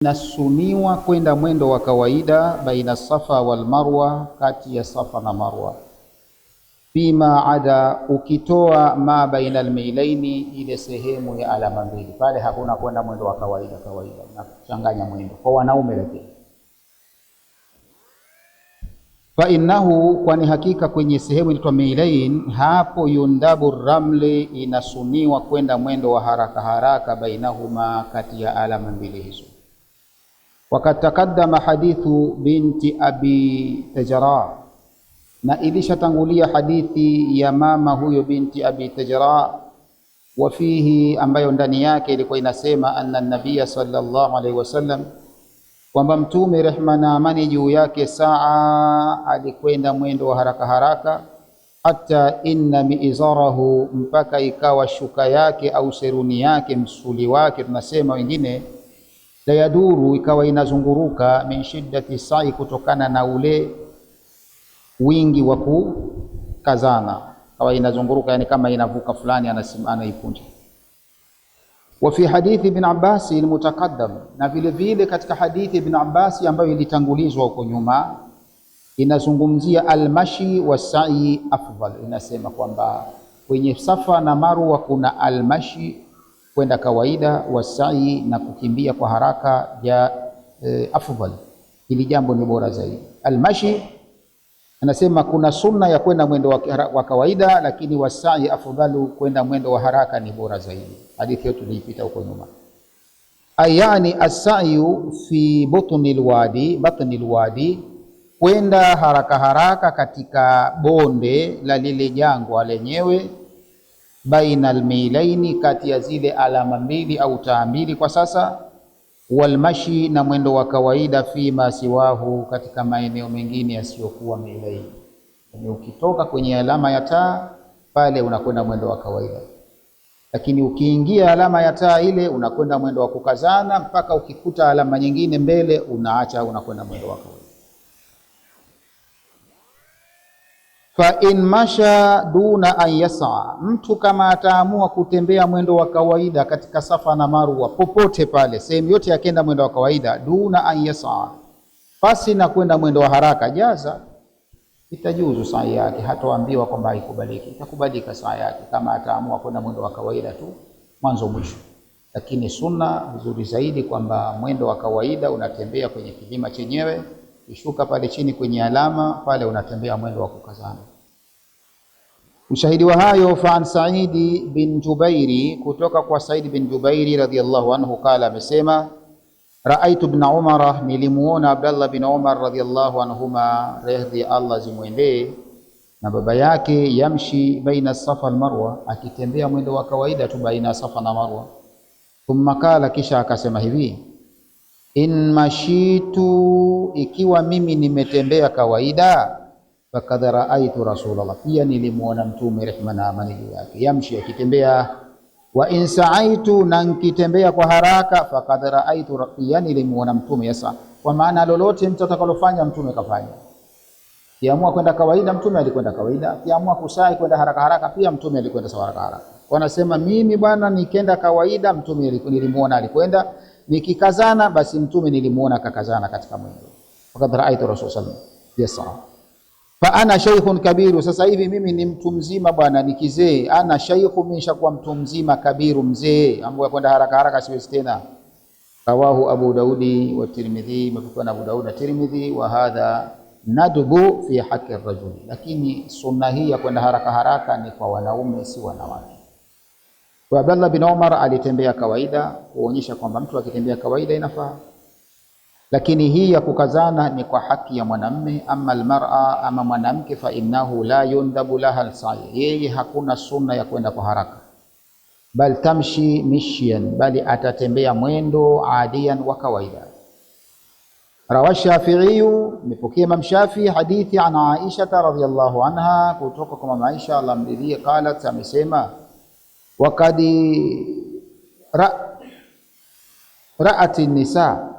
Inasuniwa kwenda mwendo wa kawaida baina Safa wal Marwa, kati ya Safa na Marwa. Fima ada, ukitoa ma baina almailaini, ile sehemu ya alama mbili pale, hakuna kwenda mwendo wa kawaida na kuchanganya mwendo kwa wanaume lakini. Fa innahu, kwani hakika kwenye sehemu inaitwa mailain, hapo yundabu ramli, inasuniwa kwenda mwendo wa haraka haraka, bainahuma, kati ya alama mbili hizo. Wakad taqaddama hadithu binti abi Tajra, na ilishatangulia hadithi ya mama huyo binti abi Tajra. Wa fihi, ambayo ndani yake ilikuwa inasema anna nabiyya sallallahu alaihi wasallam, kwamba mtume rehma na amani juu yake, saa alikwenda mwendo wa haraka haraka, hata inna miizarahu, mpaka ikawa shuka yake au seruni yake, msuli wake tunasema wengine, la yaduru, ikawa inazunguruka, min shiddati sa'i, kutokana na ule wingi wa kukazana, ikawa inazunguruka, yani kama inavuka fulani anaipunja. Wa fi hadithi ibn Abbas almutaqaddam, na vile vile katika hadithi ibn Abbas ambayo ilitangulizwa huko nyuma, inazungumzia almashi wasai afdal. Inasema kwamba kwenye Safa na Marwa kuna almashi, kwenda kawaida, wasai, na kukimbia kwa haraka, ya afdal, ili jambo ni bora zaidi. Almashi anasema kuna sunna ya kwenda mwendo wa kawaida, lakini wasai afdalu, kwenda mwendo wa haraka ni bora zaidi. Hadithi hiyo tuliipita huko nyuma. Ayani as-sa'yu fi batni alwadi, kwenda haraka haraka katika bonde la lile jangwa lenyewe, baina almilaini, kati ya zile alama mbili au taa mbili kwa sasa, walmashi, na mwendo wa kawaida, fima siwahu, katika maeneo mengine yasiyokuwa milaini. Yani ukitoka kwenye alama ya taa pale unakwenda mwendo wa kawaida, lakini ukiingia alama ya taa ile unakwenda mwendo wa kukazana, mpaka ukikuta alama nyingine mbele unaacha, unakwenda mwendo wa kawaida. Fa in masha duna an yas'a, mtu kama ataamua kutembea mwendo wa kawaida katika Safa na Marwa, popote pale, sehemu yote yakenda mwendo wa kawaida, duna an yas'a, pasi na kwenda mwendo wa haraka, jaza, itajuzu saa yake, hatoambiwa kwamba haikubaliki, itakubalika saa yake kama ataamua kwenda mwendo wa kawaida tu mwanzo mwisho. Lakini sunna nzuri zaidi kwamba mwendo wa kawaida unatembea kwenye kilima chenyewe, kishuka pale chini kwenye alama pale unatembea mwendo wa kukazana. Ushahidi wa hayo, fa an Saidi bin Jubairi, kutoka kwa Said bin Jubairi radhiyallahu anhu, kala, amesema, raaitu ibn Umar, nilimuona Abdullah bin Umar radhiyallahu anhuma, radhi Allah zimwendee, na baba yake, yamshi baina Safa wal Marwa, akitembea mwendo wa kawaida tu baina Safa na Marwa. Thumma kala, kisha akasema hivi, in mashitu, ikiwa mimi nimetembea kawaida, fakad raaitu Rasulullah, pia nilimuona mtume rehma na amani juu yake, yamshi, akitembea. Wa in sa'aitu, na nikitembea kwa haraka, fakad raaitu, pia nilimuona mtume yasa, kwa maana lolote mtu atakalofanya mtume kafanya. Kiamua kwenda kawaida, mtume alikwenda kawaida. Kiamua kusai kwenda haraka haraka, pia mtume alikwenda sawa haraka haraka. Wanasema mimi bwana, nikenda kawaida mtume nilimuona alikwenda, nikikazana basi mtume nilimuona akakazana katika mwendo. Fakad raaitu Rasul sallallahu alaihi wasallam yasa. Fa ana shaykhun kabiru, sasa hivi mimi ni mtu mzima bwana, ni kizee. Ana shaykhu, mishakuwa mtu mzima, kabiru, mzee, ambaye kwenda haraka haraka siwezi tena. Rawahu Abu Daudi wa Tirmidhi, mapokea na Abu Daud na Tirmidhi. Wa hadha nadbu fi haqqi ar-rajul, lakini sunna hii ya kwenda haraka haraka ni kwa wanaume, si wanawake. Kwa Abdullah bin Umar alitembea kawaida, kuonyesha kwamba mtu akitembea kawaida inafaa, lakini hii ya kukazana ni kwa haki ya mwanamume. Ama almar'a, ama mwanamke, fa innahu la yundabu laha al-sa'i, yeye hakuna sunna ya kwenda kwa haraka, bal tamshi mishyan, bali atatembea mwendo adiyan wa kawaida. Rawa Shafi'i, mipokea Imam Shafi'i hadithi an Aisha radhiyallahu anha, kutoka kwa mama Aisha Allah mridhie, qalat, amesema, wakadi ra'ati nisa,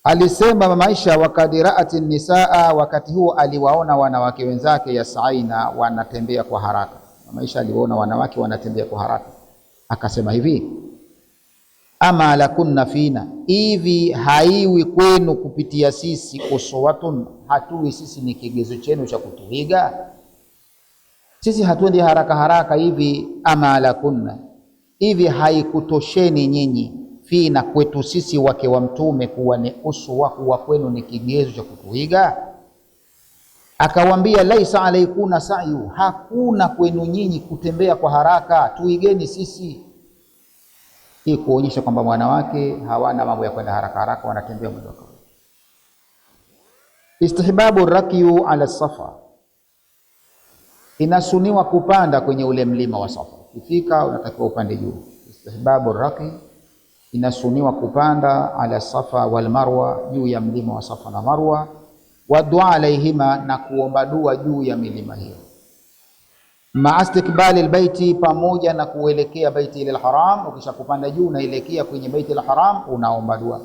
alisema mama Aisha, wakadi ra'ati nisaa, wakati huo aliwaona wanawake wenzake, yasaina, wanatembea kwa haraka. Mama Aisha aliwaona wanawake wanatembea kwa haraka, akasema hivi, ama lakunna fina, hivi haiwi kwenu kupitia sisi, uswatun, hatuwi sisi ni kigezo chenu cha kutuiga sisi, hatuendi haraka haraka hivi. Ama lakunna, hivi haikutosheni nyinyi, fina, kwetu sisi wake wa mtume, kuwa ni uswa, kuwa kwenu ni kigezo cha kutuiga? Akawambia laisa alaikuna sa'yu, hakuna kwenu nyinyi kutembea kwa haraka, tuigeni sisi. Hii kuonyesha kwamba wanawake hawana mambo ya kwenda haraka haraka, wanatembea mwendo wa kawaida. Istihbabu rakyu ala safa, inasuniwa kupanda kwenye ule mlima wa Safa. Ukifika unatakiwa upande juu. Istihbabu rakyu, inasuniwa kupanda ala safa wal marwa, juu ya mlima wa Safa na Marwa, wa dua alaihima, na kuomba dua juu ya milima hiyo. Ma istikbali albayti, pamoja na kuelekea baiti ile alharam. Ukisha kupanda juu unaelekea kwenye baiti alharam, unaomba dua.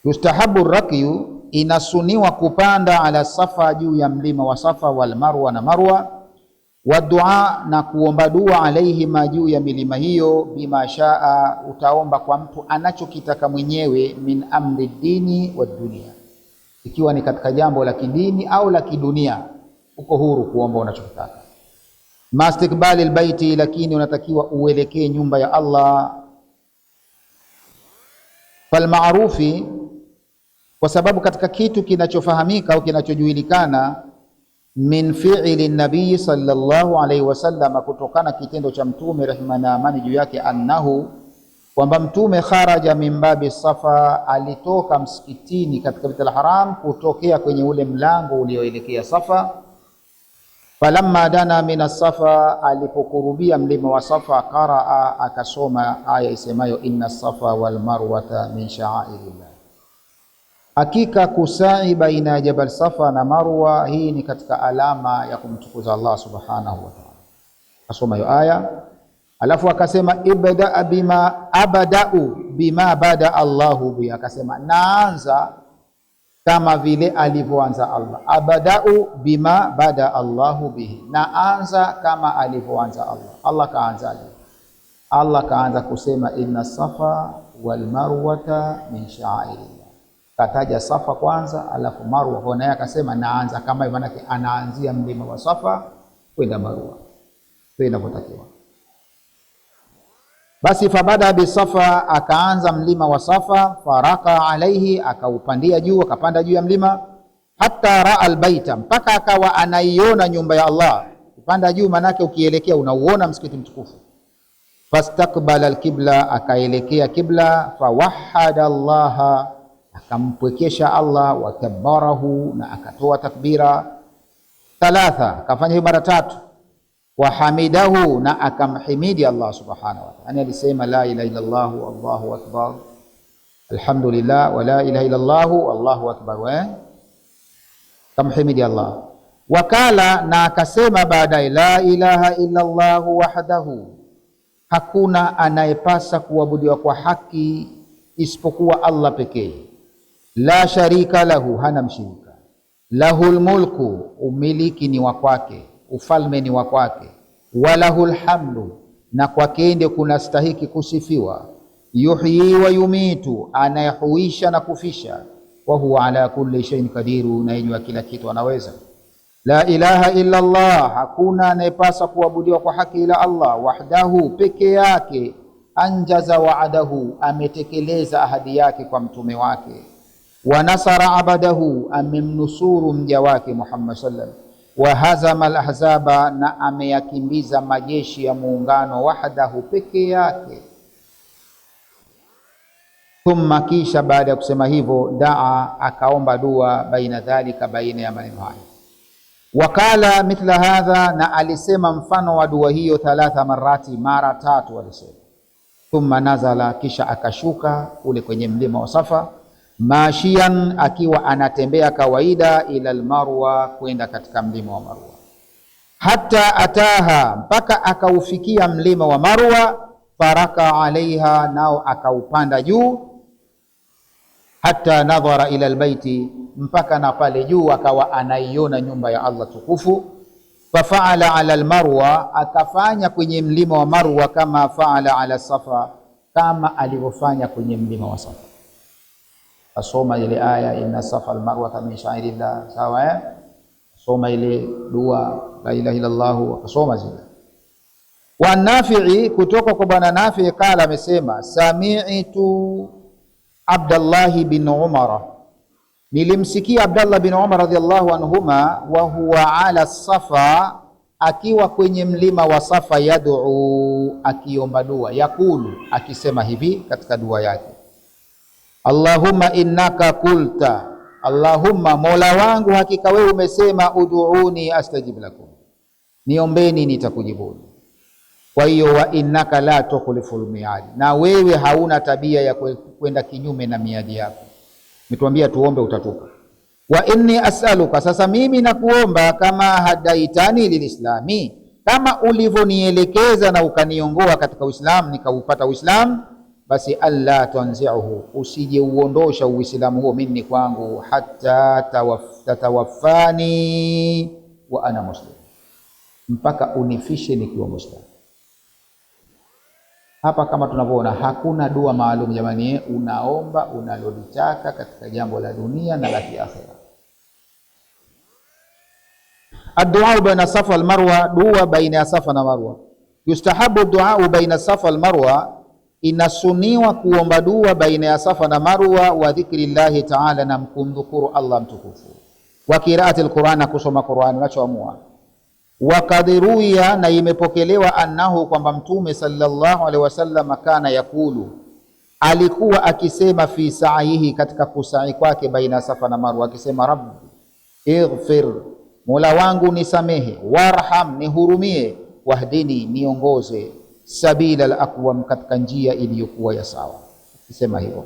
Yustahabu rakyu, inasuniwa kupanda ala safa, juu ya mlima wa Safa wal marwa na Marwa, wa dua, na kuomba dua alaihima, juu ya milima hiyo. Bima shaa, utaomba kwa mtu anachokitaka mwenyewe, min amri dini wa dunia, ikiwa ni katika jambo la kidini au la kidunia, uko huru kuomba unachokitaka. Mastikbali albayti, lakini unatakiwa uelekee nyumba ya Allah. Falmaarufi, kwa sababu katika kitu kinachofahamika au kinachojulikana, min fi'li nabii sallallahu alaihi wasallam, kutokana kitendo cha mtume, rehma na amani juu yake, annahu, kwamba mtume kharaja min babi Safa, alitoka msikitini katika Baitul Haram, kutokea kwenye ule mlango ulioelekea Safa. Falamma dana min as-Safa, alipokurubia mlima wa Safa, qaraa, akasoma aya isemayo inna safa wal marwata min sha'airillah, hakika kusai baina ya Jabal Safa na Marwa, hii ni katika alama ya kumtukuza Allah subhanahu wa ta'ala. Akasoma hiyo aya, alafu akasema ibda bima abada'u bima bada Allahu bi, akasema naanza kama vile alivyoanza Allah. Abada'u bima bada Allahu bihi, naanza kama alivyoanza Allah. Allah kaanzaje? Allah kaanza kusema inna safa wal marwata min sha'airillah, kataja Safa kwanza alafu Marwa, kwa naye akasema naanza kama hivyo, maana anaanzia mlima wa Safa kwenda Marwa, ndio inavyotakiwa. Basi fabada bi Safa, akaanza mlima wa Safa. Faraka alaihi, akaupandia juu, akapanda juu ya mlima. Hatta raa albaita, mpaka akawa anaiona nyumba ya Allah. Kupanda juu manake ukielekea unauona msikiti mtukufu. Fastakbala alqibla, akaelekea kibla. Fawahada Allah, akampwekesha Allah. Wakabarahu, na akatoa takbira. Thalatha, akafanya hiyo mara tatu. Wa hamidahu, na akamhimidi Allah subhanahu wa ta'ala. Yani alisema la ilaha illa Allah Allahu akbar, alhamdulillah, wa la ilaha illa Allah Allahu akbar, wa kamhimidi Allah. Wakala, na akasema baadaye, la ilaha illa Allah wahdahu, hakuna anayepasa kuabudiwa kwa haki isipokuwa Allah pekee. La sharika lahu, hana mshirika. Lahul mulku, umiliki ni wa kwake, ufalme ni wa kwake. Walahul hamdu, na kwake ndio kunastahiki kusifiwa. Yuhyi wa yumitu, anayehuisha na kufisha. Wa huwa ala kulli shay'in kadiru, na yeye kila kitu anaweza. La ilaha illa Allah, hakuna anayepasa kuabudiwa kwa haki ila Allah. Wahdahu, peke yake. Anjaza wa'adahu, ametekeleza ahadi yake kwa mtume wake. Wa nasara abadahu, amemnusuru mja wake Muhammad sallallahu. Wa hazama al-ahzaba, na ameyakimbiza majeshi ya muungano. Wahdahu, peke yake. Thumma, kisha baada ya kusema hivyo, daa, akaomba dua, baina dhalika, baina ya maneno haya. Wakala mithla hadha, na alisema mfano wa dua hiyo. Thalatha marati, mara tatu alisema. Thumma nazala, kisha akashuka kule kwenye mlima wa Safa. Mashian, akiwa anatembea kawaida. Ila almarwa, kwenda katika mlima wa Marwa. Hatta ataha, mpaka akaufikia mlima wa Marwa. Faraka alaiha, nao akaupanda juu. Hatta nadhara ila albayti, mpaka na pale juu akawa anaiona nyumba ya Allah tukufu. Fafaala ala almarwa, akafanya kwenye mlima wa Marwa kama faala ala Safa, kama alivyofanya kwenye mlima wa Safa. Asoma ile aya inna safa almarwa min sha'irillah, sawa soma ile dua la ilaha illa Allah, akasoma zile. Wa Nafi'i, kutoka kwa bwana Nafi'i, kala amesema sami'tu Abdullah bin Umar, nilimsikia Abdullah bin Umar radhiyallahu anhuma, wa huwa ala Safa, akiwa kwenye mlima wa Safa, yad'u, akiomba dua, yakulu, akisema hivi katika dua yake, Allahumma innaka kulta, Allahumma, mola wangu, hakika wewe umesema, ud'uni astajib lakum, niombeni nitakujibuni. Kwa hiyo wa innaka la tukhliful miadi, na wewe hauna tabia ya kwenda kinyume na miadi yako. Umetuambia tuombe, utatupa. Wa inni as'aluka, sasa mimi nakuomba, kama hadaitani lilislami, kama ulivyonielekeza na ukaniongoa katika Uislamu nikaupata Uislamu, basi alla tanzi'uhu, usije uondosha Uislamu huo minni kwangu, hatta tatawaffani wa ana muslim, mpaka unifishe nikiwa Muislamu. Hapa kama tunavyoona hakuna dua maalum jamani, unaomba unalolitaka katika jambo la dunia na la akhera. Ad-du'a baina Safa wal Marwa, dua baina ya Safa na Marwa. Yustahabu ad-du'a baina Safa wal Marwa, inasuniwa kuomba dua baina ya Safa na Marwa, wa dhikrillahi ta'ala, na mkumdhukuru Allah mtukufu, wa qiraati al-Qur'an, na kusoma Qur'an, unachoamua. Wa kadhiruya, na imepokelewa, annahu, kwamba Mtume sallallahu alaihi wasallam kana yakulu, alikuwa akisema, fi sa'ihi, katika kusai kwake baina Safa na Marwa, akisema rabbi ighfir, mola wangu nisamehe, warham, nihurumie, wahdini, niongoze, sabila al-aqwam, katika njia iliyokuwa ya sawa, akisema hivyo.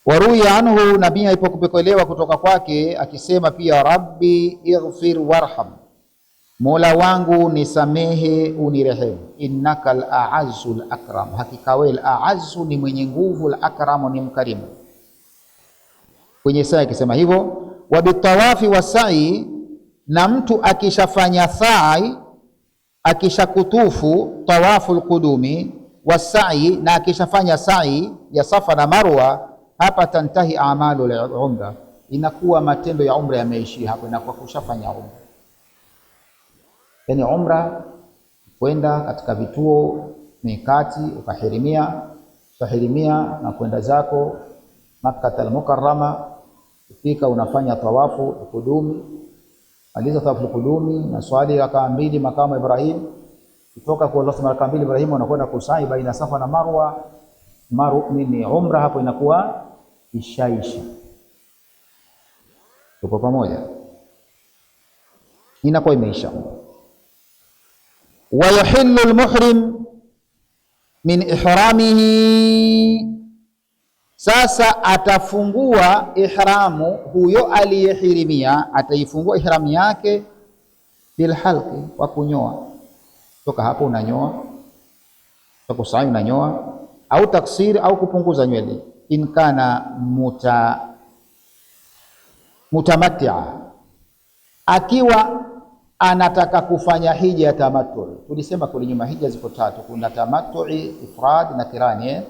Waruya anhu, nabii alipokupokelewa kutoka kwake akisema pia rabbi ighfir warham, mola wangu nisamehe, unirehemu, innaka al-a'azzu al-akram, hakika wewe al-a'azzu, ni mwenye nguvu, al-akramu, ni mkarimu. Kwenye saa akisema hivyo. Wa bitawafi wa sa'i, na mtu akishafanya sa'i, akishakutufu tawafu al-qudumi wa sa'i, na akishafanya sa'i ya Safa na Marwa, hapa tantahi a'malu al-umra, inakuwa matendo ya umra yameishia hapo, inakuwa kushafanya umra. Yani umra kwenda katika vituo mikati, ukahirimia na kwenda zako Makkah al-Mukarrama, ukifika unafanya tawafu al-qudumi, aliza tawafu al-qudumi na swali rakaa 2 makamu Ibrahim, kutoka kwa Allah rakaa 2 Ibrahim, unakwenda kusai baina Safa na Marwa, nini umra hapo inakuwa ishaisha. Tuko pamoja, inakuwa imeisha. Wa yuhillu al-muhrim min ihramihi, sasa atafungua ihramu huyo aliyehirimia, ataifungua ihramu yake bil halqi, wa kunyoa. Toka hapo unanyoa, toka sa'i unanyoa, au taksir, au kupunguza nywele, in kana mutamattia, akiwa anataka kufanya hija ya tamattu. Tulisema kule nyuma hija ziko 3, kuna tamattu, ifrad na kirani.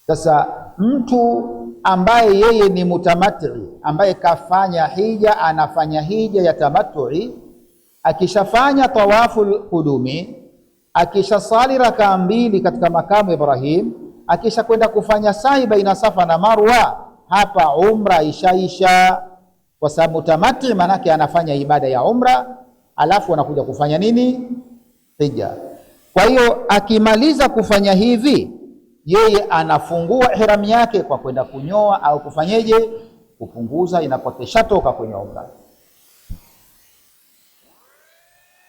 Sasa mtu ambaye yeye ni mutamatti, ambaye kafanya hija, anafanya hija ya tamattu, akishafanya tawafu qudumi, akishasali rakaa 2 katika makamu Ibrahim, akishakwenda kufanya sa'i baina Safa na Marwa, hapa umra ishaisha, kwa sababu mutamatti manake anafanya ibada ya umra alafu anakuja kufanya nini? Hija. Kwa hiyo akimaliza kufanya hivi, yeye anafungua ihram yake kwa kwenda kunyoa au kufanyeje, kupunguza, inapoteshatoka kwenye umra.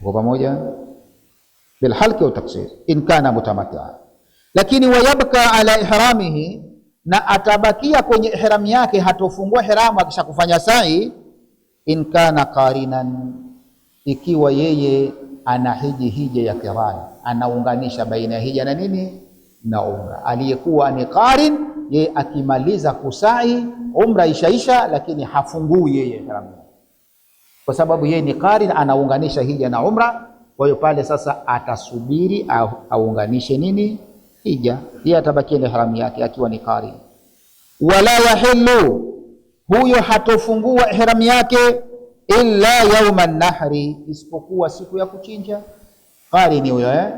Kwa pamoja bil halqi wa taksir in kana mutamattia. Lakini wayabka ala ihramihi, na atabakia kwenye ihram yake, hatofungua ihram akishakufanya sa'i, in kana qarinan, ikiwa yeye ana hija ya kirani, anaunganisha baina ya hija na nini na umra. Aliyekuwa ni qarin, yeye akimaliza kusai umra ishaisha, lakini hafungui yeye ihram, kwa sababu yeye ni qarin, anaunganisha hija na umra. Kwa hiyo pale sasa atasubiri aunganishe nini hija, yeye atabakia na ihramu yake akiwa ni qarin. Wala yahillu, huyo hatofungua ihramu yake illa yauma nahri, isipokuwa siku ya kuchinja. Qarin huyo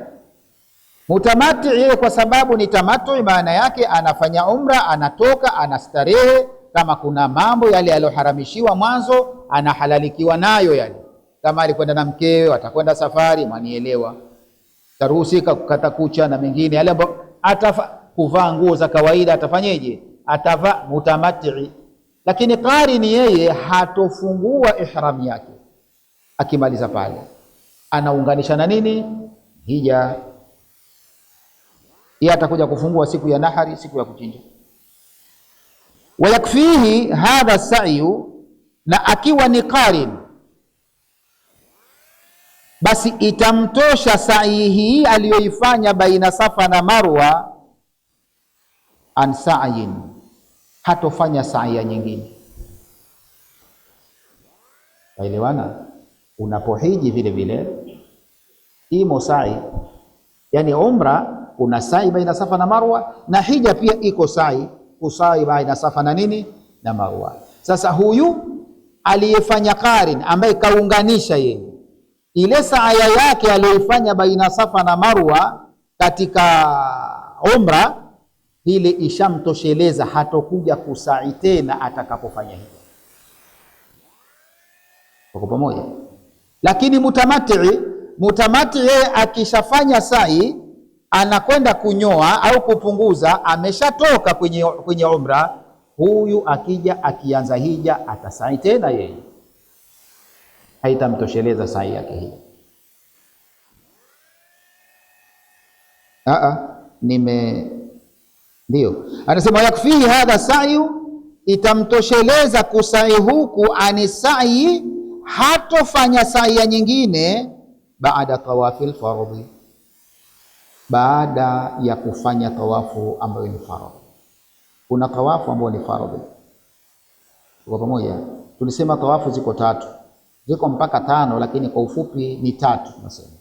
Mutamati yeye kwa sababu ni tamattu, maana yake anafanya umra, anatoka, anastarehe. Kama kuna mambo yale yaliyoharamishiwa mwanzo anahalalikiwa nayo yale. Kama alikwenda na mkewe, atakwenda safari, mwanielewa, taruhusika kukata kucha na mengine yale ambayo kuvaa nguo za kawaida atafanyeje? Atavaa mutamati. Lakini qarin yeye hatofungua ihram yake. Akimaliza pale anaunganisha na nini? Hija. Yeye atakuja kufungua siku ya nahari, siku ya kuchinja. Wayakfihi hadha sa'yu, na akiwa ni qarin basi itamtosha sa'i hii aliyoifanya baina Safa na Marwa, an sa'yin, hatofanya sa'i nyingine. Waelewana? Unapohiji vile vile imo sa'i, yani umra kuna sa'i baina Safa na Marwa, na hija pia iko sa'i, kusai baina Safa na nini na Marwa. Sasa huyu aliyefanya qarin ambaye kaunganisha yeye ile saaya yake aliyoifanya baina Safa na Marwa katika umra ile ishamtosheleza, hatokuja kusai tena atakapofanya hivyo. Kwa pamoja. Lakini mutamati yeye akishafanya sai anakwenda kunyoa au kupunguza, ameshatoka kwenye umra, huyu akija akianza hija atasai tena, yeye haitamtosheleza sai yake hii. Ndio anasema yakfihi hadha sa'yu, itamtosheleza kusai huku, ani sa'i, hatofanya sa'i nyingine baada tawafil fardhi, baada ya kufanya tawafu ambayo ni faradhi. Kuna tawafu ambayo ni faradhi. Kwa pamoja tulisema tawafu ziko 3, ziko mpaka 5, lakini kwa ufupi ni 3 tunasema.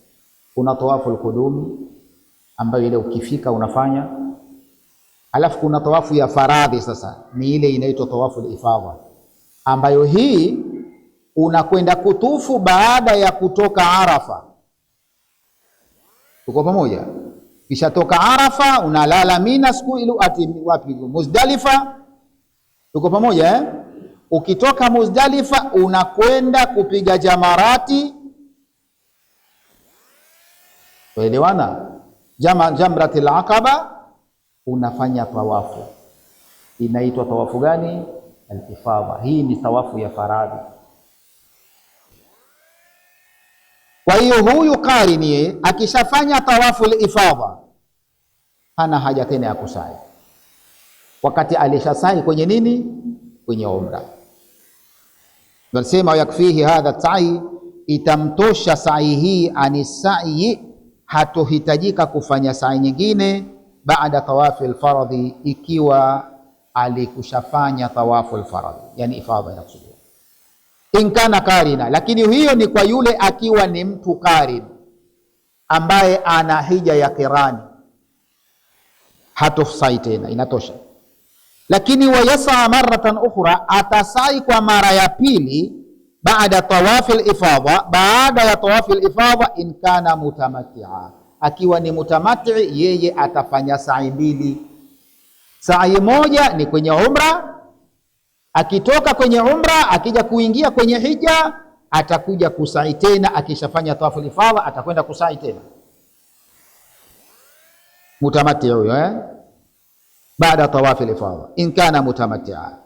Kuna tawafu al-qudumi ambayo ile ukifika unafanya, alafu kuna tawafu ya faradhi. Sasa ni ile inaitwa tawafu al-ifadha, ambayo hii unakwenda kutufu baada ya kutoka Arafa. Tuko pamoja? Kisha toka Arafa unalala Mina, siku ile ati wapi? Muzdalifa. Tuko pamoja Ukitoka Muzdalifa unakwenda kupiga jamarati. Tuelewana? Jamratil Aqaba, unafanya tawafu. Inaitwa tawafu gani? Al-ifadha. Hii ni tawafu ya faradhi. Kwa hiyo huyu qarini akishafanya tawafu al-ifadha hana haja tena ya kusai, wakati alishasai kwenye nini? Kwenye umra. Tunasema yakfihi hadha sa'i, itamtosha sa'i hii, ani sa'i, hatohitajika kufanya sa'i nyingine baada tawafu al-faradhi, ikiwa alikushafanya tawafu al-faradhi, yani ifadha inakusudia. In kana qarina, lakini hiyo ni kwa yule akiwa ni mtu qarin ambaye ana hija ya qirani, hatosai tena, inatosha. Lakini wayasa maratan ukhra, atasai kwa mara ya pili baada tawafi al-ifadha, baada ya tawafi al-ifadha, in kana mutamatti'a, akiwa ni mutamatti yeye atafanya sa'i 2. Sa'i moja ni kwenye umra, akitoka kwenye umra akija kuingia kwenye hija atakuja kusai tena, akishafanya tawafu al-ifadha atakwenda kusai tena. Mutamatti huyo baada tawafi al-ifadha in kana mutamatti'a.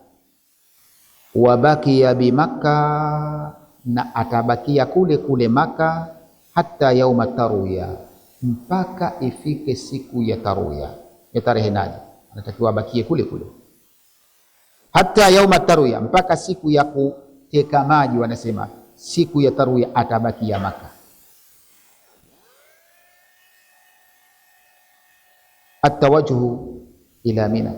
Wa bakiya bi Makkah, na atabakia kule kule Makkah, hata yauma tarwiya, mpaka ifike siku ya tarwiya. Ya tarehe 8 anatakiwa abakie kule kule, hata yauma tarwiya, mpaka siku ya kuteka maji. Wanasema siku ya tarwiya atabakia Makkah. Atawajhu ila Mina,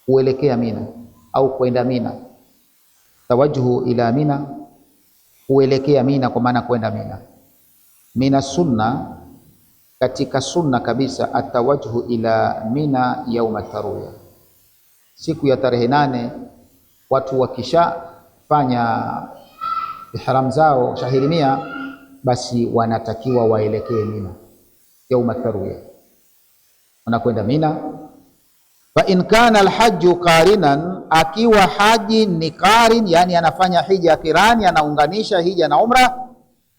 kuelekea Mina au kwenda Mina. Tawajhu ila Mina, kuelekea Mina, kwa maana kwenda Mina. Mina sunna katika sunna kabisa atawajhu ila Mina yauma tarwiya, siku ya tarehe 8 watu wakishafanya ihram zao shahirimia, basi wanatakiwa waelekee Mina yauma tarwiya, wanakwenda Mina. Fa in kana alhajju qarinan, akiwa haji ni qarin, yani anafanya hija kirani, anaunganisha hija na umra,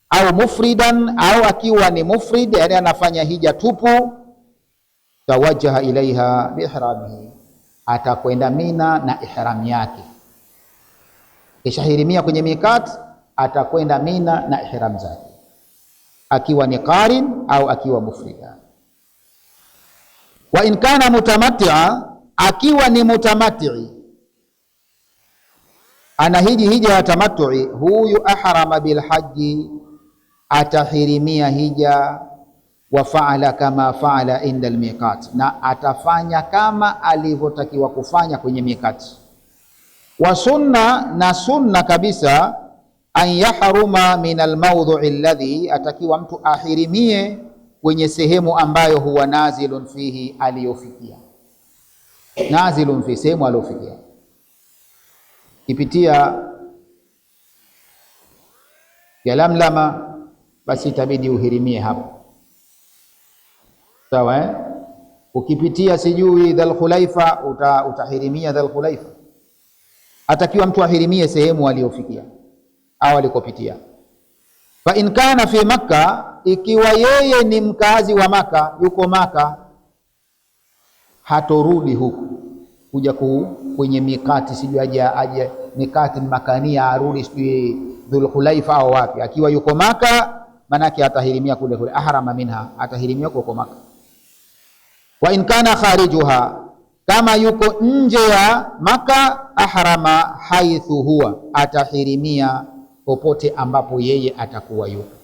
au mufridan, au akiwa ni mufrid, yani anafanya hija tupu, tawajjaha ilaiha biihramihi, atakwenda Mina na ihram yake. Kishahirimia kwenye mikat, atakwenda Mina na ihram zake, akiwa ni qarin au akiwa mufrida. Wa in kana mutamattia, akiwa ni mutamatti, ana hija ya tamattu'i, huyu ahrama bilhaji, atahirimia hija, wa faala kama faala inda almiqat, na atafanya kama alivyotakiwa kufanya kwenye mikati. Wa sunna, na sunna kabisa, an yahruma min almawdhu'i alladhi, atakiwa mtu ahirimie kwenye sehemu ambayo huwa nazilun fihi, aliyofikia. Nazilun fi, sehemu aliyofikia. Kipitia ya Lamlama, basi itabidi uhirimie hapo, sawa. Ukipitia sijui Dhul Khulaifa, utahirimia Dhul Khulaifa. Atakiwa mtu ahirimie sehemu aliyofikia au alikopitia. Fa in kana fi Makka, ikiwa yeye ni mkazi wa Maka, yuko Maka, hatorudi huku kuja kwenye mikati, sijui aje mikati makania, arudi sijui Dhul Khulaifa au wapi. Akiwa yuko Maka, manake atahirimia kule ahrama minha, atahirimia huko Maka. Wa in kana kharijuha, kama yuko nje ya Maka, ahrama haithu huwa, atahirimia popote ambapo yeye atakuwa yuko.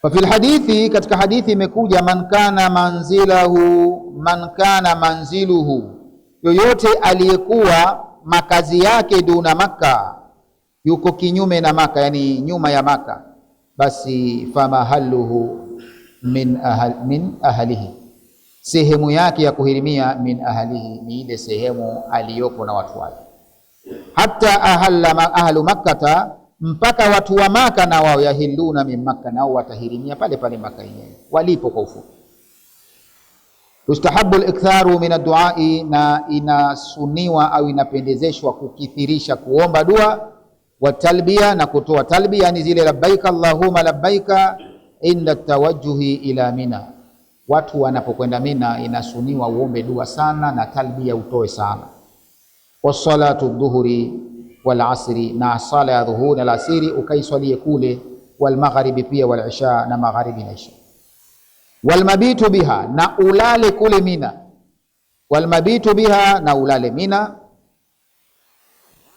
Fa fil hadithi, katika hadithi imekuja, man kana manziluhu, yoyote aliyekuwa makazi yake duna Makka, yuko kinyume na Makka, yani nyuma ya Makka, basi famahalluhu min ahlihi, sehemu yake ya kuhirimia min ahlihi ni ile sehemu aliyopo na watu wake. Hatta ahlu Makkata, mpaka watu wa Maka na wao yahilluna min Makka, nao watahirimia pale pale Maka yenyewe walipo. Kwa ufupi, yustahabu al-iktharu min ad-duai, na inasuniwa au inapendezeshwa kukithirisha kuomba dua, wa talbiya, na kutoa talbiya, yani zile labbaika allahumma labbaika, inda tawajjuhi ila Mina. Watu wanapokwenda Mina inasuniwa uombe dua sana na talbiya utoe sana. Wa salatu dhuhuri wal asri, na sala ya dhuhuri na asiri ukaiswalie kule, wal magharibi pia, wal isha, na magharibi na isha. Wal mabitu biha, na ulale kule Mina. Wal mabitu biha, na ulale Mina.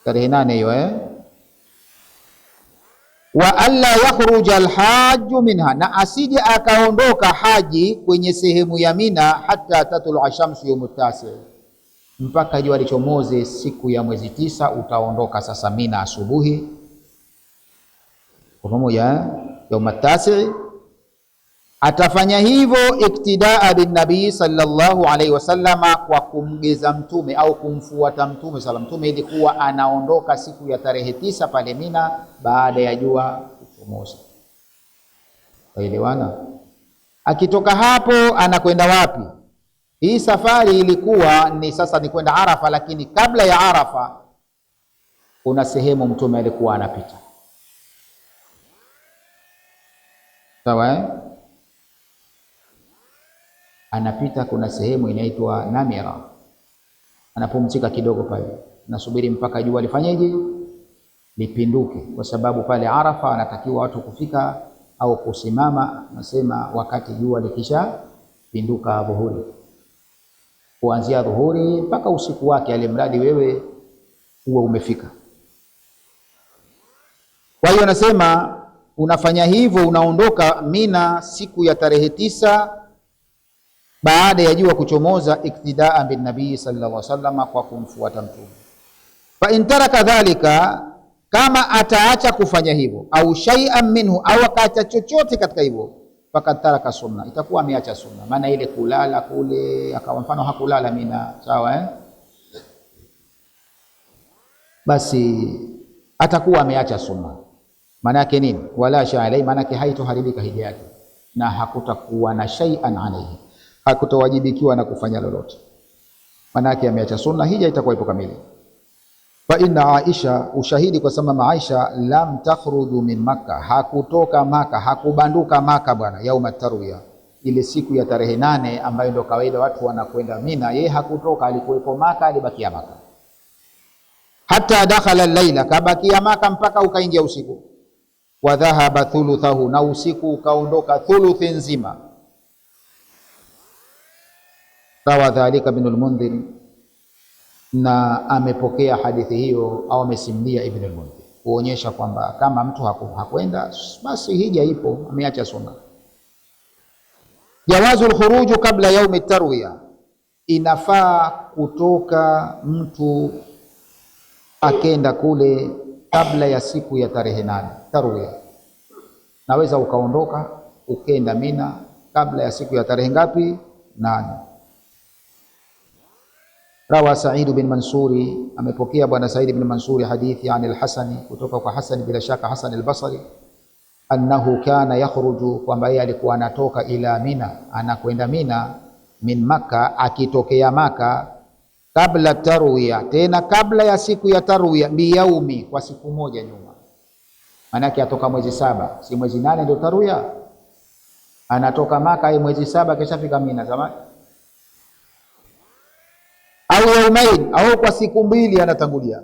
Tarehe 8 hiyo Wa alla yakhruja alhaju minha, na asije akaondoka haji kwenye sehemu ya Mina, hatta tatlu ashamsu yawm at-tasi, mpaka jua lichomoze siku ya mwezi 9. Utaondoka sasa Mina asubuhi, kwa pamoja yawm at-tasi. Atafanya hivyo iktidaa bin nabii sallallahu alaihi wasallama, kwa kumgeza mtume au kumfuata mtume sallam. Mtume ilikuwa anaondoka siku ya tarehe 9 pale Mina baada ya jua kuchomoza. Waelewana? Akitoka hapo anakwenda wapi? Hii safari ilikuwa ni kwenda Arafa, lakini kabla ya Arafa kuna sehemu mtume alikuwa anapita, sawa. Anapita, kuna sehemu inaitwa Namira, anapumzika kidogo pale, nasubiri mpaka jua lifanyeje, lipinduke, kwa sababu pale Arafa anatakiwa watu kufika au kusimama, nasema wakati jua likisha pinduka dhuhuri, kuanzia dhuhuri mpaka usiku wake, alimradi wewe uwe umefika. Kwa hiyo nasema unafanya hivyo, unaondoka Mina siku ya tarehe 9 baada ya jua kuchomoza, iktidaa bin nabii sallallahu alaihi wasallam, kwa kumfuata mtume. Fa in taraka dhalika, kama ataacha kufanya hivyo, au shay'an minhu, au akaacha chochote katika hivyo, faqad taraka sunna, itakuwa ameacha sunna. Maana ile kulala kule, akawa mfano hakulala Mina, sawa basi atakuwa ameacha sunna. Maana yake nini? Wala sha'alai, maana yake haitoharibika hija yake na hakutakuwa na shay'an alayhi, hakutowajibikiwa na kufanya lolote. Maana yake ameacha sunna, hija itakuwa ipo kamili. Fa inna Aisha, ushahidi kwa sababu Aisha lam takhruju min Makkah, hakutoka Makkah, hakubanduka Makkah bwana, yauma tarwiya, ile siku ya tarehe 8 ambayo ndio kawaida watu wanakwenda Mina. Yeye hakutoka, alikuwepo Makkah, alibakia Makkah hata dakhala al-laila, kabakia Makkah mpaka ukaingia usiku. Wa dhahaba thuluthahu, na usiku ukaondoka thuluthi nzima. Rawa dhalika Ibn al-Mundhir, na amepokea hadithi hiyo au amesimulia Ibn al-Mundhir, kuonyesha kwamba kama mtu hakwenda basi hija ipo, ameacha sunna. Jawazul khuruju kabla yaumi tarwiya, inafaa kutoka mtu akenda kule kabla ya siku ya tarehe 8 tarwiya. Naweza ukaondoka ukenda Mina kabla ya siku ya tarehe ngapi? 8. Rawa Sa'id bin Mansuri, amepokea bwana Sa'id bin Mansuri hadithi an al-Hasani, kutoka kwa Hasan, bila shaka Hasan al-Basri, annahu kana yakhruju, kwamba yeye alikuwa anatoka ila Mina, anakwenda Mina min Makkah, akitokea Makkah kabla tarwiya, tena kabla ya siku ya tarwiya, biyaumi, kwa siku moja nyuma. Maana yake atoka mwezi 7, si mwezi 8 ndio tarwiya, anatoka Makkah mwezi 7 kishafika Mina zamani, au yaumain, au kwa siku 2 anatangulia.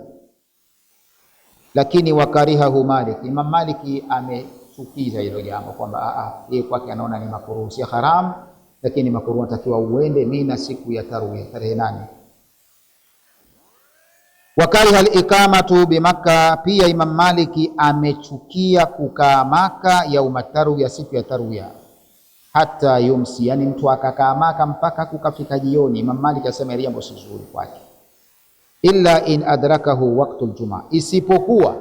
Lakini wakarihahu Malik, Imam Maliki amechukiza hilo jambo, kwamba yeye kwake anaona ni makruh, si haram, lakini makruh, anatakiwa uende Mina siku ya tarwiya tarehe 8. Wakariha al-iqamatu bi Makkah, pia Imam Maliki amechukia kukaa Makkah yauma tarwiya, siku ya tarwiya, hata yumsi, yani mtu akakaa Makkah mpaka kukafika jioni. Imam Maliki asema ile jambo si zuri kwake. Illa in adrakahu waqtul jumaa, isipokuwa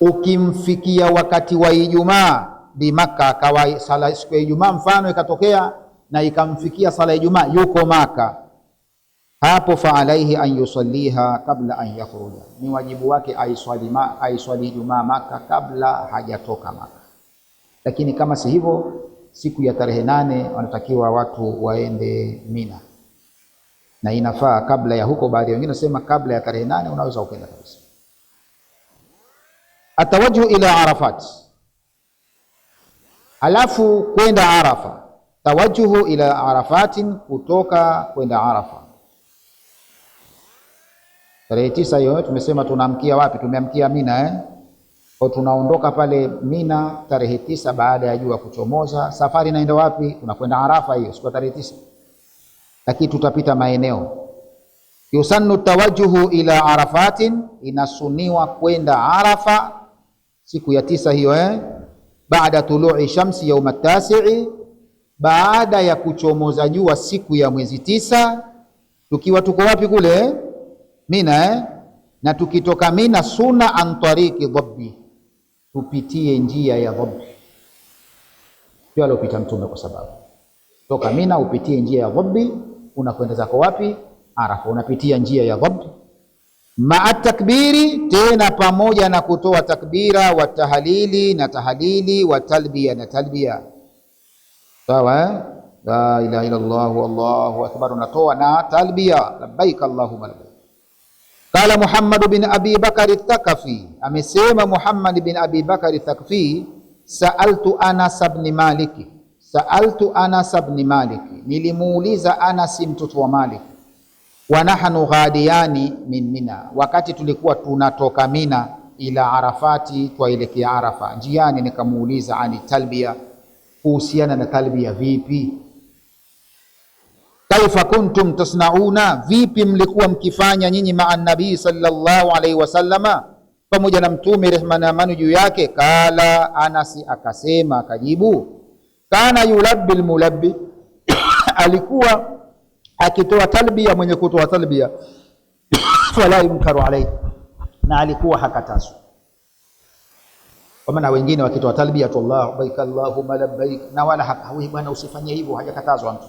ukimfikia wakati wa Ijumaa bi Makkah, akawa sala siku ya Ijumaa mfano ikatokea na ikamfikia sala ya Ijumaa yuko Makkah, hapo fa alaihi an yusalliha kabla an yakhruja, ni wajibu wake aiswali Ijumaa Makkah kabla hajatoka Makkah. Lakini kama si hivyo, siku ya tarehe 8 wanatakiwa watu waende Mina, na inafaa kabla ya huko. Baadhi wengine nasema kabla ya tarehe 8 unaweza ukenda kabisa. Atawajju ila Arafat, alafu kwenda Arafa. Tawajjuhu ila Arafatin, kutoka kwenda Arafa. Tarehe 9 hiyo tumesema tunaamkia wapi? Tumeamkia Mina Kwa tunaondoka pale Mina tarehe 9 baada ya jua kuchomoza. Safari inaenda wapi? Tunakwenda Arafa hiyo siku tarehe 9. Lakini tutapita maeneo. Yusannu tawajjuhu ila Arafatin, inasuniwa kwenda Arafa siku ya 9 hiyo baada tulu'i shamsi yaum at-tasi'i, baada ya kuchomoza jua siku ya mwezi 9. Tukiwa tuko wapi kule? Mina na tukitoka Mina sunna an tariqi dhabbi, tupitie njia ya dhabbi. Ndio alopita Mtume, kwa sababu toka Mina upitie njia ya dhabbi, unakwenda zako wapi? Arafa, unapitia njia ya dhabbi. Ma'a takbiri, tena pamoja na kutoa takbira, wa tahlili na tahlili, wa talbiya na talbiya. Sawa, la ilaha illa Allah wallahu akbar, unatoa na talbiya, labbaik allahumma labbaik. Qala Muhammad bin Abi Bakar al-Thaqafi, amesema Muhammad bin Abi Bakar al-Thaqafi, sa'altu Anas ibn Malik, sa'altu Anas ibn Malik, nilimuuliza Anas mtoto wa Malik, wa nahnu ghadiyani min Mina, wakati tulikuwa tunatoka Mina ila Arafati, twaelekea Arafa. Njiani nikamuuliza ani talbiya, kuhusiana na talbiya vipi? Kaifa kuntum tasnauna, vipi mlikuwa mkifanya nyinyi maa nabii sallallahu alaihi wasallama, pamoja na Mtume rehma na amani juu yake? Kala Anasi akasema, akajibu, kana yulabbil mulabbi alikuwa akitoa talbiya mwenye kutoa talbiya, wala yunkaru alayhi, na alikuwa hakatazwa. Kwa maana wengine wakitoa talbiyatullah labbaik allahumma labbaik, na wala hawi bwana usifanye hivyo, hajakatazwa mtu.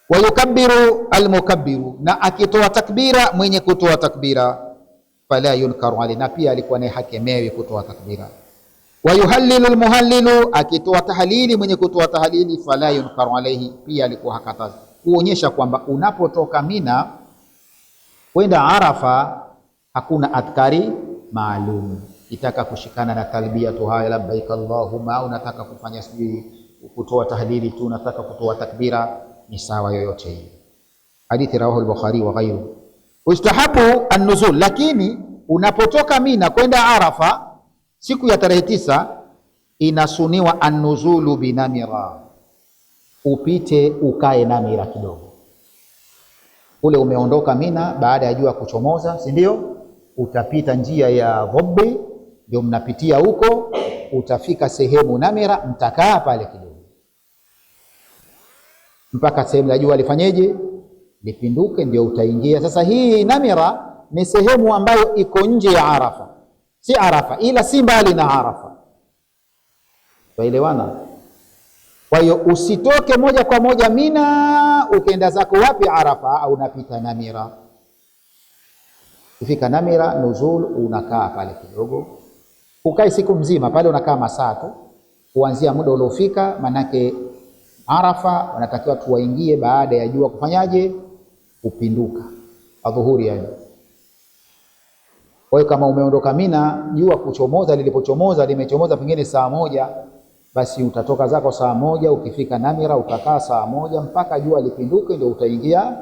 Wa yukabbiru almukabbiru, na akitoa takbira mwenye kutoa takbira, fala yunkaru alayhi, na pia alikuwa ni hakemewi kutoa takbira. Wa yuhallilu almuhallilu, akitoa tahlili mwenye kutoa tahlili, fala yunkaru alayhi, pia alikuwa hakatazwa. Kuonyesha kwamba unapotoka Mina kwenda Arafa hakuna adhkari maalum. Itaka kushikana na talbiyatu haya labbaik allahumma, au unataka kufanya sijui kutoa tahlili tu, unataka kutoa takbira, ni sawa yoyote hii. Hadithi rawahu al-Bukhari wa ghayru. Ustahabu an-nuzul, lakini unapotoka Mina kwenda Arafa siku ya tarehe 9 inasuniwa an-nuzulu binamira, upite ukae Namira kidogo. Ule umeondoka Mina baada ya jua kuchomoza, si ndio? Utapita njia ya Dhobbi, ndio mnapitia huko, utafika sehemu Namira, mtakaa pale kidogo mpaka sehemu la jua lifanyeje, lipinduke, ndio utaingia. Sasa hii Namira ni sehemu ambayo iko nje ya Arafa, si Arafa, ila si mbali na Arafa. Tuelewana? Kwa hiyo usitoke moja kwa moja Mina ukaenda zako wapi Arafa, au unapita Namira. Ukifika Namira nuzul, unakaa pale kidogo, ukae siku mzima pale, unakaa masaa tu kuanzia muda uliofika. Manake Arafa wanatakiwa tuwaingie baada ya jua kufanyaje, kupinduka, adhuhuri yani. Kwa hiyo kama umeondoka Mina jua kuchomoza, lilipochomoza limechomoza pengine saa 1, basi utatoka zako saa 1, ukifika Namira utakaa saa 1 mpaka jua lipinduke, ndio utaingia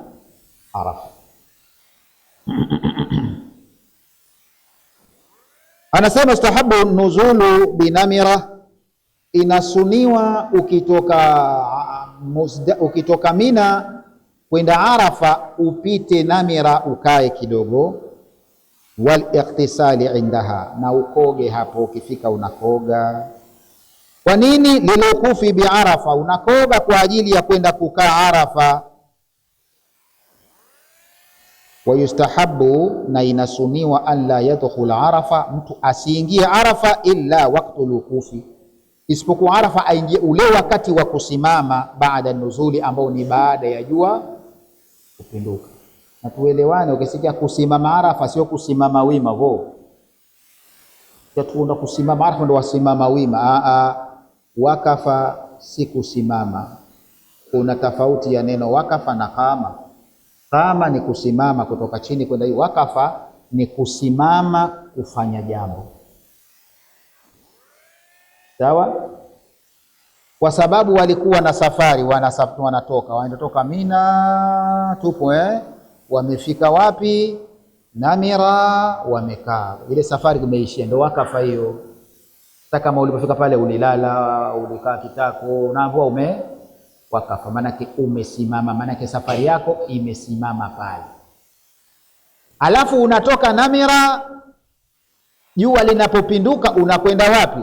Arafa. Anasema ustahabu nuzulu binamira, inasuniwa ukitoka Mina kwenda Arafa upite Namira ukae kidogo. Wal ightisali indaha, na ukoge hapo, ukifika unakoga. Kwa nini? Lilukufi bi Arafa, unakoga kwa ajili ya kwenda kukaa Arafa. Wa yustahabu, na inasuniwa, an la yadkhul Arafa, mtu asiingie Arafa illa waqtu lukufi, isipokuwa Arafa aingie ule wakati wa kusimama, baada nuzuli, ambao ni baada ya jua kupinduka. Na tuelewane, ukisikia kusimama Arafa sio kusimama wima vo. Tuenda kusimama Arafa ndio wasimama wima. Wakafa si kusimama. Kuna tofauti ya neno wakafa na qama. Qama ni kusimama kutoka chini kwenda juu, wakafa ni kusimama kufanya jambo. Sawa? Kwa sababu walikuwa na safari, wanatoka Mina, tupo wamefika wapi? Namira, wamekaa. Ile safari kumeishia, ndio wakafa hiyo. Hata kama ulipofika pale ulilala, ulikaa kitako, unaambiwa wakafa, manake umesimama, manake safari yako imesimama pale. Alafu unatoka Namira, jua linapopinduka unakwenda wapi?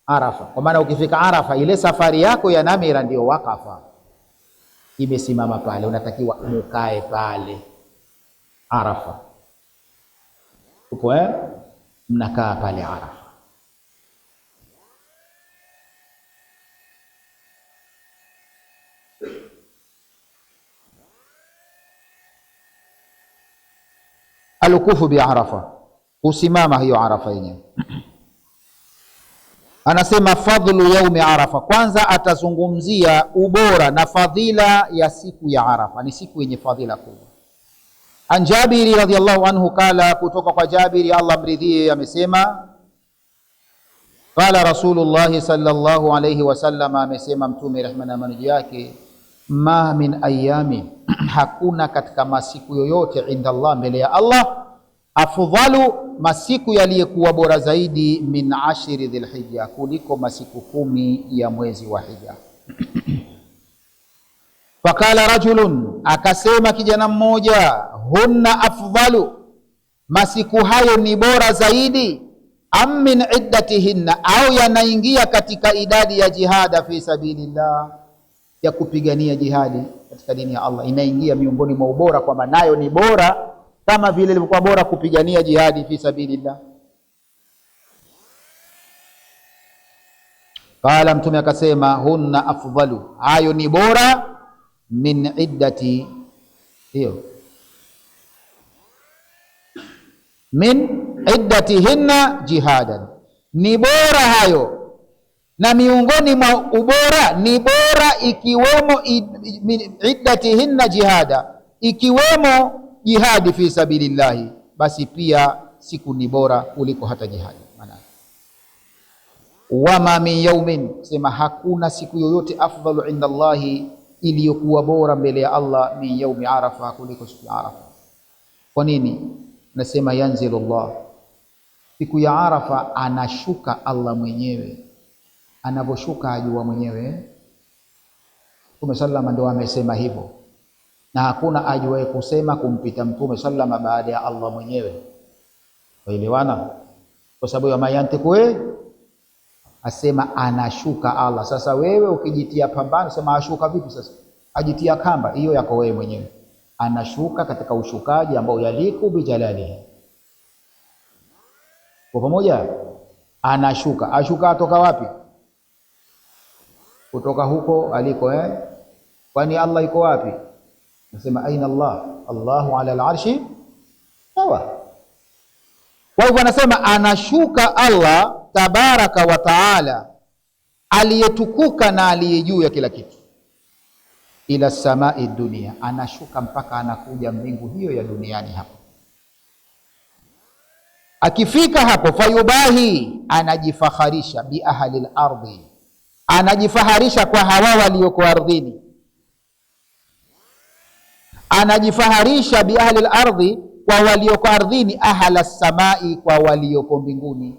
Arafa. Kwa maana ukifika Arafa, ile safari yako ya Namira ndio wakafa, imesimama pale, unatakiwa ukae pale Arafa. Upo mnakaa pale Arafa. Alukufu bi Arafa, kusimama hiyo Arafa yenyewe. Anasema fadhlu yaumi Arafa, kwanza atazungumzia ubora na fadhila ya siku ya Arafa. Ni siku yenye fadhila kubwa. An Jabiri radhiyallahu anhu kala, kutoka kwa Jabiri Allah mridhie, amesema qala Rasulullah sallallahu alayhi wasallam, amesema Mtume rehma na amani yake, ma min ayami, hakuna katika masiku yoyote, inda Allah, mbele ya Allah, afdhalu, masiku yaliyekuwa bora zaidi, min ashri dhilhijja, kuliko masiku 10 ya mwezi wa Hija. Fakala rajulun, akasema kijana mmoja, hunna afdhalu, masiku hayo ni bora zaidi, am min iddatihinna, au yanaingia katika idadi ya jihada fi sabilillah, ya kupigania jihadi katika dini ya Allah, inaingia miongoni mwa ubora, kwamba nayo ni bora kama vile ilivyokuwa bora kupigania jihadi fi sabilillah. Qala, Mtume akasema, hunna afdalu, hayo ni bora, min iddati, hiyo min iddatihinna jihadan, ni bora hayo, na miongoni mwa ubora ni bora ikiwemo iddatihinna jihada, ikiwemo jihadi fi sabilillahi, basi pia siku ni bora kuliko hata jihadi. Maana wama min yaumin, sema hakuna siku yoyote afdalu inda Allahi, iliyokuwa bora mbele ya Allah, min yaumi Arafa, kuliko siku ya Arafa. Kwa nini? Nasema yanzilu Allah, siku ya Arafa anashuka Allah mwenyewe. Anaposhuka ajua mwenyewe. Mtume sallama ndio amesema hivyo, na hakuna ajuaye kusema kumpita Mtume sallama baada ya Allah mwenyewe. Waelewana? Kwa sababu ya mayantiku asema anashuka Allah. Sasa wewe ukijitia pambano, sema ashuka vipi sasa? Ajitia kamba, hiyo yako wewe mwenyewe. Anashuka katika ushukaji ambao yaliku bijalalihi. Kwa pamoja, anashuka. Ashuka atoka wapi? Kutoka huko aliko. Kwani Allah iko wapi? Nasema aina Allah? Allahu ala al-arshi sawa. Kwa hivyo anasema anashuka Allah tabaraka wa taala, aliyetukuka na aliye juu ya kila kitu, ila samai dunia, anashuka mpaka anakuja mbingu hiyo ya duniani hapo. Akifika hapo, fayubahi, anajifaharisha bi ahli al-ardhi, anajifaharisha kwa hawa walioko ardhini, anajifaharisha bi ahli al-ardhi, kwa walioko ardhini, ahla samai, kwa walioko mbinguni.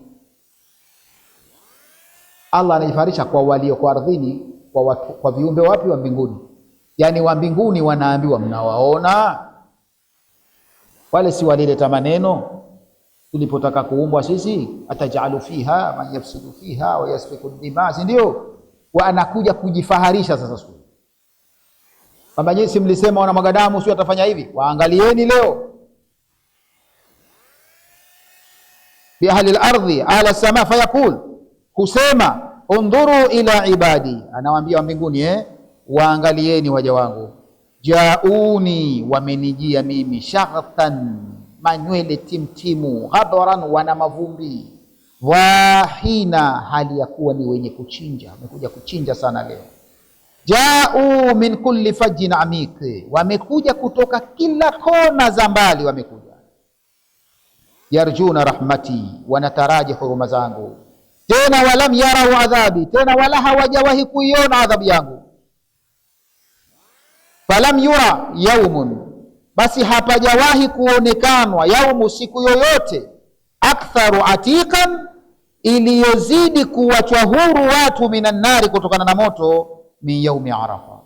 Allah anajifaharisha kwa walioko ardhini, kwa viumbe wapi? Wa mbinguni. Yani wa mbinguni wanaambiwa, mnawaona wale, si walileta maneno tulipotaka kuumbwa sisi, atajalu fiha man yafsidu fiha wa yasfiku dima, si ndio? Wa anakuja kujifaharisha sasa siku kwamba nyinyi mlisema wanamwaga damu, sio atafanya hivi, waangalieni leo. Bi ahli al-ardhi ala sama, fayaqul, husema undhuru ila ibadi, anawaambia wa mbinguni, waangalieni waja wangu, jauni, wamenijia mimi, shaghtan, manywele timtimu, ghabran, wana mavumbi, wahina, hali ya kuwa ni wenye kuchinja, wamekuja kuchinja sana leo. Jau min kulli fajjin amik, wamekuja kutoka kila kona za mbali, wamekuja. Yarjuna rahmati, wanataraji huruma zangu. Tena walam yarau adhabi, tena wala hawajawahi kuiona adhabu yangu. Falam yura yaumun, basi hapajawahi kuonekanwa, yaumu, siku yoyote, aktharu atikan, iliyozidi kuwachwa huru watu minan nari, kutokana na moto, min yaumi Arafa,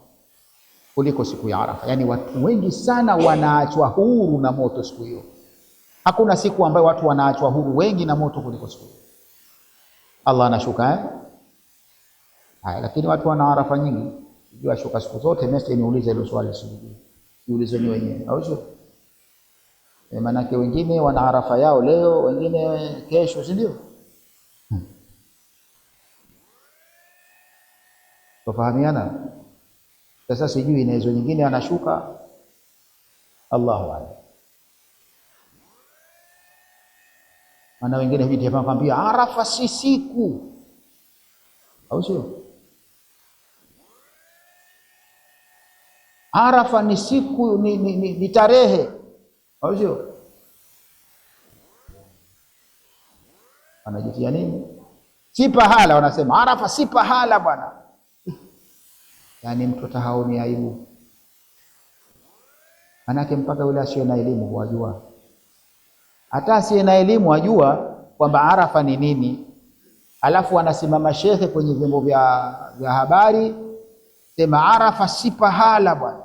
kuliko siku ya Arafa. Yani watu wengi sana wanaachwa huru na moto siku hiyo. Hakuna siku ambayo watu wanaachwa huru wengi na moto kuliko siku hiyo. Allah anashuka haya, lakini watu wana Arafa nyingi, ndio ashuka siku zote. Mimi niulize hilo swali, sijui niulize ni wenyewe, au sio? Maana wengine wana Arafa yao leo, wengine kesho, si ndio? Tofahamiana. Sasa sijui na hizo nyingine anashuka, Allahu a'lam. Maana wengine hujikwambia Arafa si siku, au sio? Arafa ni siku, ni tarehe, au sio? Wanajitia nini? Si pahala, wanasema Arafa si pahala bwana. Yani mtu tahaoni aibu. Manake mpaka yule asiye na elimu wajua. Hata asiye na elimu wajua kwamba Arafa ni nini. Alafu anasimama shekhe kwenye vyombo vya habari, sema Arafa si pahala bwana.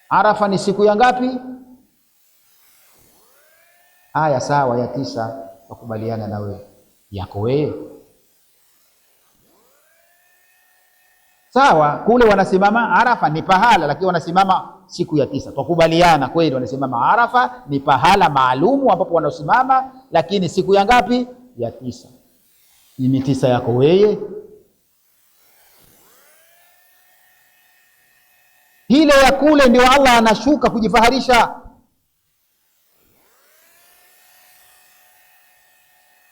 Arafa ni siku ya ngapi? Aya sawa, ya 9, wakubaliana na wewe. Yako wewe sawa, kule wanasimama Arafa ni pahala, lakini wanasimama siku ya 9. Tukubaliana kweli, wanasimama Arafa ni pahala maalumu ambapo wanasimama, lakini siku ya ngapi? Ya 9. Ni mitisa yako wewe. Ile ya kule ndio Allah anashuka kujifaharisha.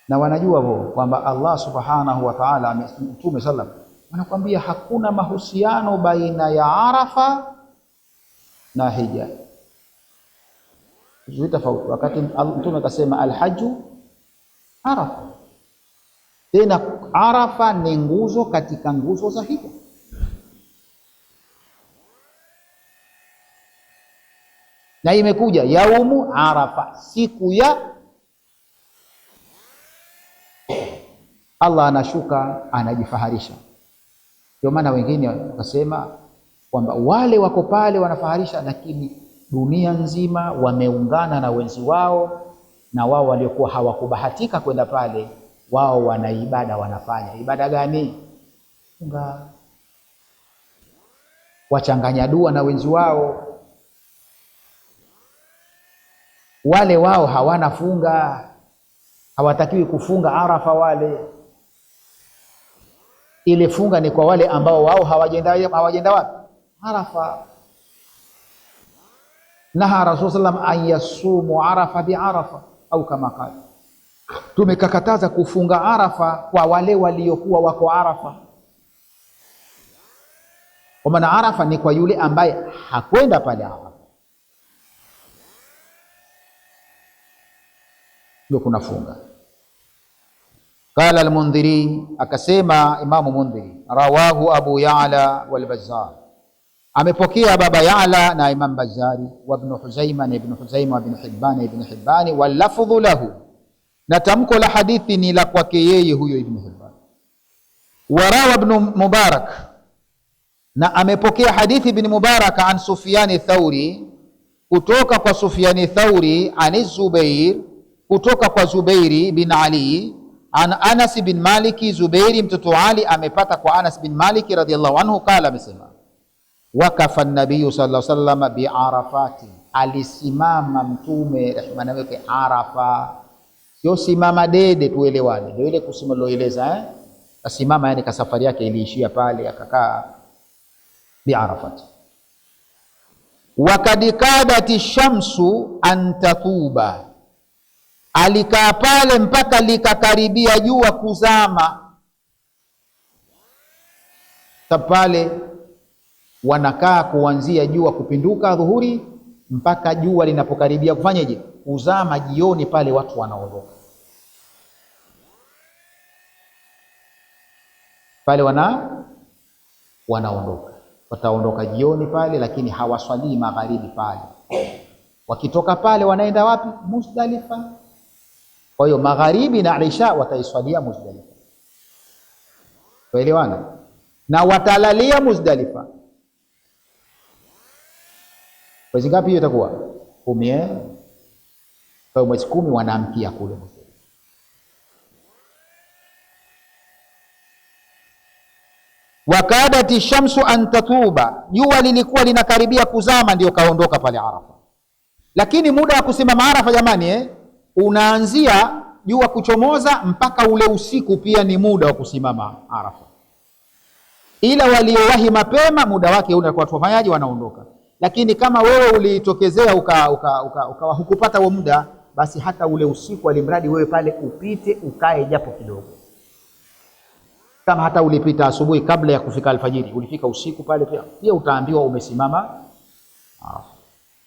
Na wanajua wao kwamba Allah subhanahu wa ta'ala, Mtume sallam anakuambia hakuna mahusiano baina ya Arafa na hija. Ni tofauti. Wakati Mtume akasema alhaju Arafa, tena Arafa ni nguzo katika nguzo za hija. Na imekuja yaumu Arafa, siku ya Allah anashuka anajifaharisha. Ndio maana wengine wakasema kwamba wale wako pale wanafaharisha, lakini dunia nzima wameungana na wenzi wao, na wao waliokuwa hawakubahatika kwenda pale, wao wana ibada wanafanya. Ibada gani? Funga. Wachanganya dua na wenzi wao. Wale wao hawana funga, hawatakiwi kufunga Arafa wale. Ile funga ni kwa wale ambao wao hawajenda wapi? Arafa. Naha Rasul sallam an yasumu Arafa bi Arafa, au kama kali, tumekakataza kufunga Arafa kwa wale waliokuwa wako Arafa. Kwa maana Arafa ni kwa yule ambaye hakwenda pale Arafa, ndio kuna funga. Qala al-Mundhiri, akasema Imamu Mundhiri, rawahu Abu Ya'la wal Bazzar, amepokea Baba Ya'la na Imam Bazzari, wa Ibn Huzaima na Ibn Huzaima, wa Ibn Hibban na Ibn Hibban, wal lafdhu lahu, na tamko la hadithi ni la kwake yeye huyo Ibn Hibban. Wa rawa Ibn Mubarak, na amepokea hadithi Ibn Mubarak an Sufyan Thauri, kutoka kwa Sufyan Thauri, an Zubair, kutoka kwa Zubairi bin Ali, an Anas bin Maliki. Zubairi mtoto Ali amepata kwa Anas bin Maliki radhiyallahu anhu, kala, amesema wakafa an-nabiy sallallahu alaihi wasallam bi Arafati, alisimama Mtume rehma na wake Arafa. Sio simama dede, tuelewane, ndio ile kusema loeleza asimama, yani ka safari yake iliishia pale, akakaa bi Arafati. Wakad kadati shamsu an tatuba, alikaa pale mpaka likakaribia jua kuzama. Pale wanakaa kuanzia jua kupinduka dhuhuri mpaka jua linapokaribia kufanyaje? Kuzama jioni, pale watu wanaondoka pale, wanaondoka, wataondoka jioni pale, lakini hawaswalii magharibi pale. Wakitoka pale wanaenda wapi? Muzdalifa. Kwa hiyo magharibi na isha wataiswalia Muzdalifa, waelewana, na watalalia Muzdalifa. Mwezi ngapi hiyo itakuwa? 10. Kwa mwezi 10 wanaamkia kule Muzdalifa. Wakadati shamsu an tatuba, jua lilikuwa linakaribia kuzama, ndio kaondoka pale Arafa. Lakini muda wa kusimama Arafa jamani, unaanzia jua kuchomoza mpaka ule usiku, pia ni muda wa kusimama Arafa. Ila waliowahi mapema muda wake unakuwa tufanyaje? Wanaondoka. Lakini kama wewe ulitokezea ukawa hukupata huo muda, basi hata ule usiku alimradi wewe pale upite ukae japo kidogo. Kama hata ulipita asubuhi kabla ya kufika alfajiri, ulifika usiku pale, pia utaambiwa umesimama Arafa.